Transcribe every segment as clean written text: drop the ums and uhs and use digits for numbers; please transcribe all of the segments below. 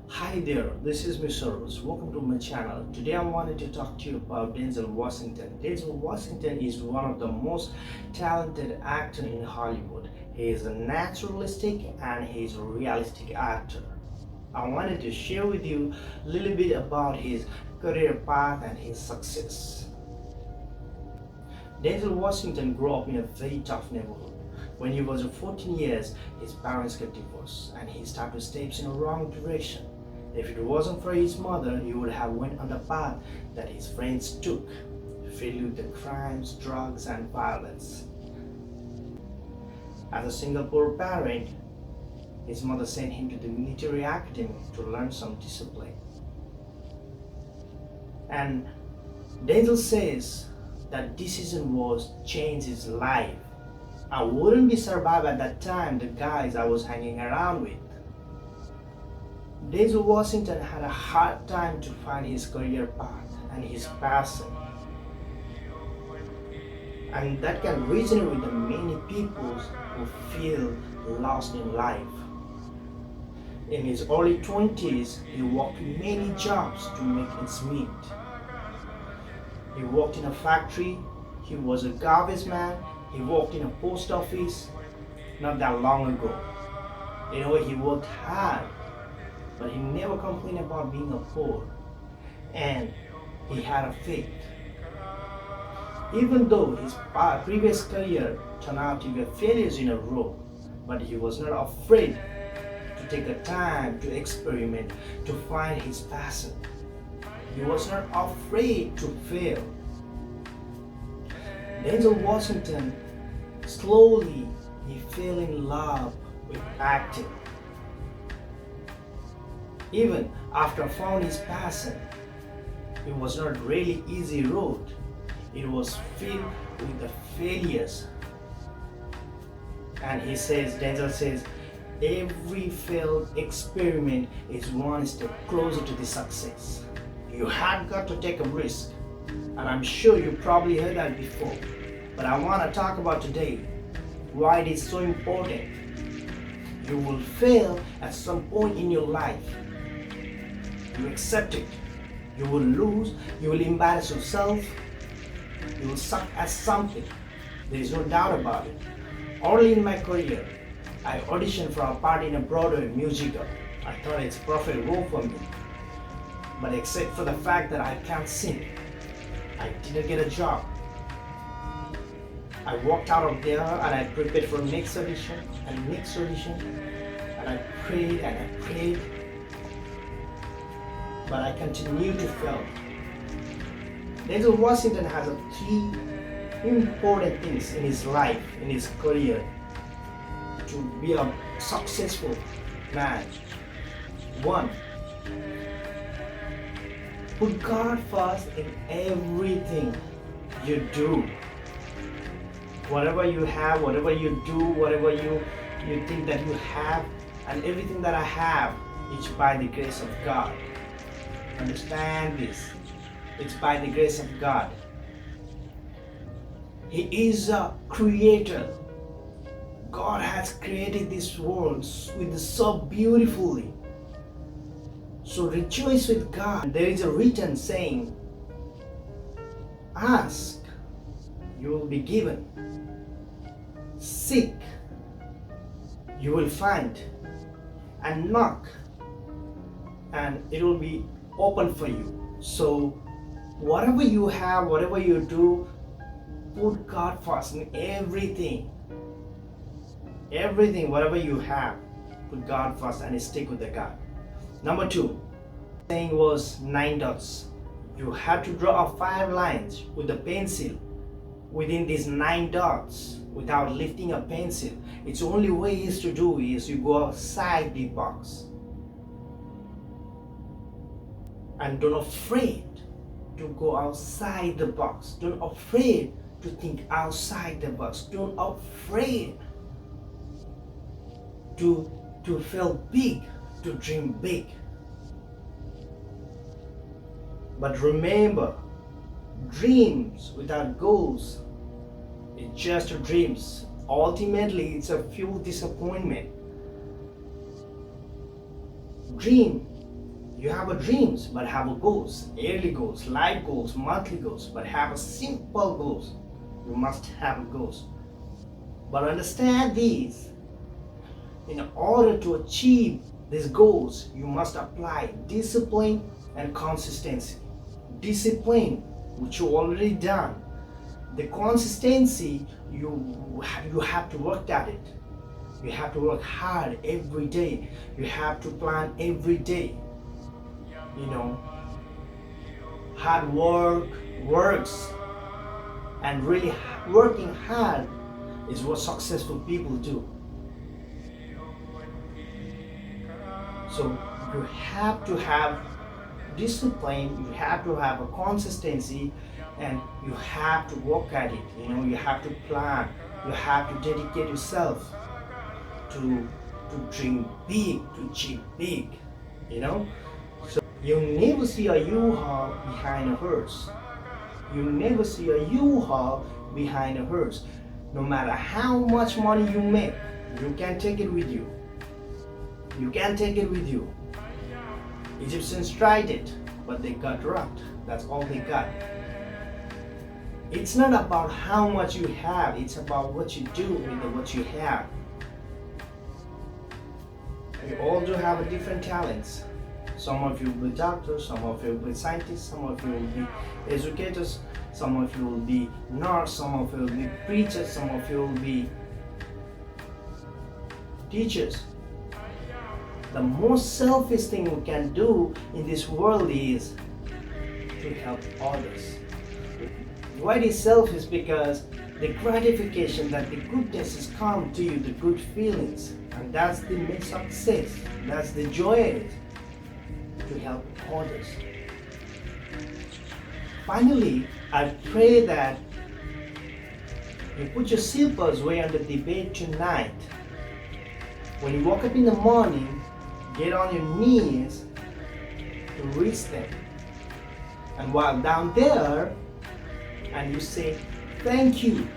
Hi there, this is Mr. Saroj. Welcome to my channel. Today I wanted to talk to you about Denzil Washington. Denzil Washington is one of the most talented actors in Hollywood. He is a naturalistic and he's a realistic actor. I wanted to share with you a little bit about his career path and his success. Denzil Washington grew up in a very tough neighborhood. When he was 14 years, his parents got divorced and he started steps in a wrong direction. If it wasn't for his mother, he would have went on the path that his friends took, filled with the crimes, drugs, and violence. As a single poor parent, his mother sent him to the military academy to learn some discipline. And Denzil says that decision was changed his life. I wouldn't be survived at that time the guys I was hanging around with. Denzil Washington had a hard time to find his career path and his passion. And that can resonate with the many people who feel lost in life. In his early 20s, he worked many jobs to make ends meet. He worked in a factory, he was a garbage man, he worked in a post office not that long ago. He worked hard, but he never complained about being a poor. And he had a faith. Even though his previous career turned out to be failures in a row, but he was not afraid to take a time to experiment, to find his passion. He was not afraid to fail. Denzil Washington slowly he fell in love with acting. Even after found his passion, it was not really easy road. It was filled with the failures. And Denzil says, every failed experiment is one step closer to the success. You have got to take a risk. And I'm sure you probably heard that before. But I want to talk about today why it is so important. You will fail at some point in your life. You accept it. You will lose. You will embarrass yourself. You will suck at something. There is no doubt about it. Early in my career, I auditioned for a part in a Broadway musical. I thought it's a perfect role for me. But except for the fact that I can't sing, I didn't get a job. I walked out of there and I prepared for next audition and next audition. And I prayed and I prayed. But I continued to fail. Denzil Washington has three important things in his life, in his career, to be a successful man. One, put God first in everything you do. Whatever you have, whatever you do, whatever you think that you have, and everything that I have, is by the grace of God. Understand this. It's by the grace of God. He is a creator. God has created this world so beautifully. So rejoice with God. There is a written saying, ask, you will be given. Seek, you will find. And knock, and it will be open for you. So whatever you have, whatever you do, put God first in everything. Everything, whatever you have, put God first and stick with the God. Number two, saying was 9 dots. You have to draw 5 lines with a pencil within these 9 dots without lifting a pencil. Its only way is to do is you go outside the box. And don't afraid to go outside the box. Don't afraid to think outside the box. Don't afraid to feel big, to dream big. But remember, dreams without goals is just dreams. Ultimately, it's a fuel disappointment. Dream. You have a dreams, but have a goals, yearly goals, life goals, monthly goals, but have a simple goals. You must have a goals. But understand these. In order to achieve these goals, you must apply discipline and consistency. Discipline, which you already done. The consistency, you have to work at it. You have to work hard every day. You have to plan every day. Hard work works, and really working hard is what successful people do. So you have to have discipline, you have to have a consistency, and you have to work at it. You have to plan, you have to dedicate yourself to dream big, to achieve big. So you never see a U-Haul behind a hearse. You never see a U-Haul behind a hearse. No matter how much money you make, you can't take it with you. You can't take it with you. Egyptians tried it, but they got robbed. That's all they got. It's not about how much you have, it's about what you do with what you have. We all do have different talents. Some of you will be doctors, some of you will be scientists, some of you will be educators, some of you will be nurse, some of you will be preachers, some of you will be teachers. The most selfish thing we can do in this world is to help others. Why it is selfish? Because the gratification that the goodness has come to you, the good feelings, and that's the main success. That's the joy, to help others. Finally, I pray that you put your slippers way under the bed tonight. When you wake up in the morning, get on your knees to reach them. And while down there, and you say, thank you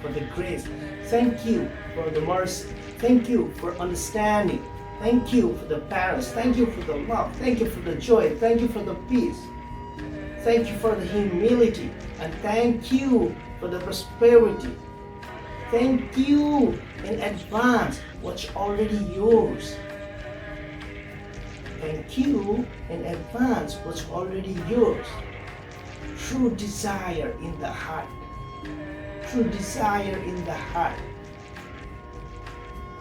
for the grace. Thank you for the mercy. Thank you for understanding. Thank you for the parents. Thank you for the love. Thank you for the joy. Thank you for the peace. Thank you for the humility. And thank you for the prosperity. Thank you in advance what's already yours. Thank you in advance what's already yours. True desire in the heart. True desire in the heart.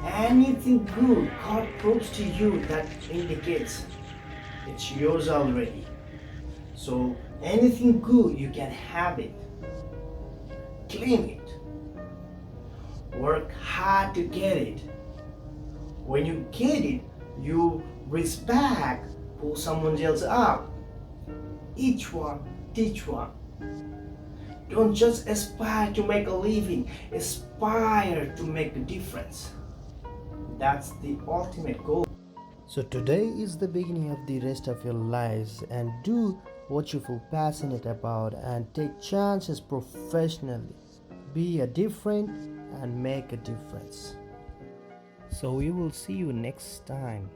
Anything good God proves to you, that indicates it's yours already. So anything good, you can have it. Claim it. Work hard to get it. When you get it, you reach back, pull someone else up. Each one, teach one. Don't just aspire to make a living, aspire to make a difference. That's the ultimate goal. So today is the beginning of the rest of your lives, and do what you feel passionate about and take chances professionally. Be a different and make a difference. So we will see you next time.